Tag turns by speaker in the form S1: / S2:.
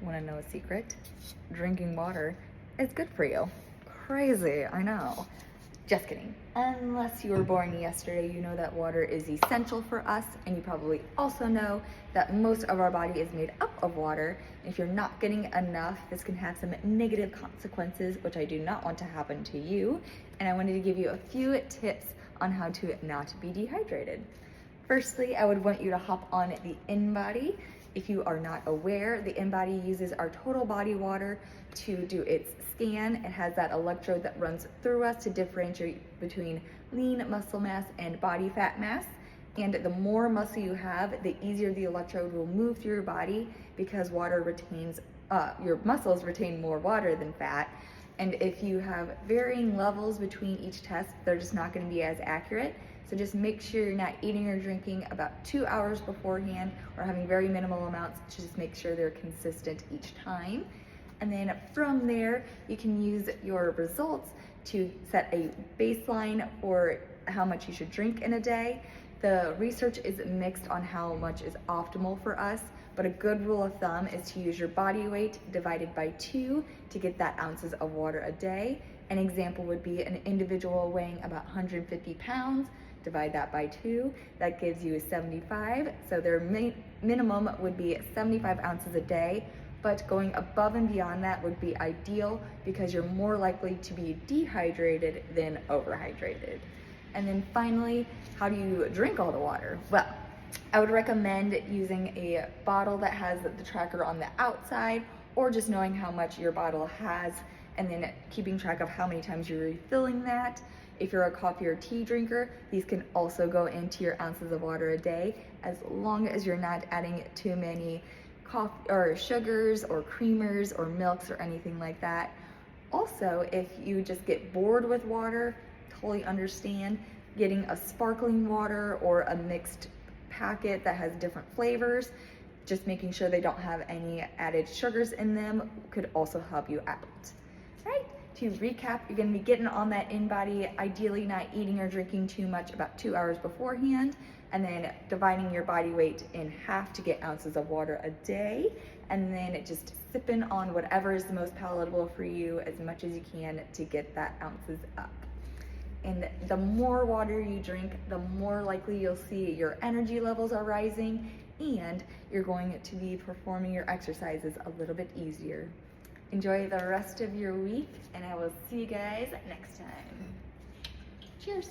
S1: Want to know a secret? Drinking water is good for you. Crazy, I know. Just kidding. Unless you were born yesterday, you know that water is essential for us, and you probably also know that most of our body is made up of water. If you're not getting enough, this can have some negative consequences, which I do not want to happen to you. And I wanted to give you a few tips on how to not be dehydrated. Firstly, I would want you to hop on the inbody. If you are not aware, the inbody uses our total body water to do its scan. It has that electrode that runs through us to differentiate between lean muscle mass and body fat mass. And the more muscle you have, the easier the electrode will move through your body because your muscles retain more water than fat. And if you have varying levels between each test, they're just not going to be as accurate. So just make sure you're not eating or drinking about 2 hours beforehand or having very minimal amounts to just make sure they're consistent each time. And then from there, you can use your results to set a baseline for how much you should drink in a day. The research is mixed on how much is optimal for us, but a good rule of thumb is to use your body weight divided by 2 to get that ounces of water a day. An example would be an individual weighing about 150 pounds, divide that by 2, that gives you 75. So their minimum would be 75 ounces a day, but going above and beyond that would be ideal because you're more likely to be dehydrated than overhydrated. And then finally, how do you drink all the water? Well, I would recommend using a bottle that has the tracker on the outside, or just knowing how much your bottle has and then keeping track of how many times you're refilling that. If you're a coffee or tea drinker, these can also go into your ounces of water a day, as long as you're not adding too many coffee or sugars or creamers or milks or anything like that. Also, if you just get bored with water, totally understand. Getting a sparkling water or a mixed packet that has different flavors, just making sure they don't have any added sugars in them, could also help you out. Right? To recap, you're going to be getting on that inbody, ideally not eating or drinking too much about 2 hours beforehand, and then dividing your body weight in half to get ounces of water a day, and then just sipping on whatever is the most palatable for you as much as you can to get that ounces up. And the more water you drink, the more likely you'll see your energy levels are rising, and you're going to be performing your exercises a little bit easier. Enjoy the rest of your week, and I will see you guys next time. Cheers.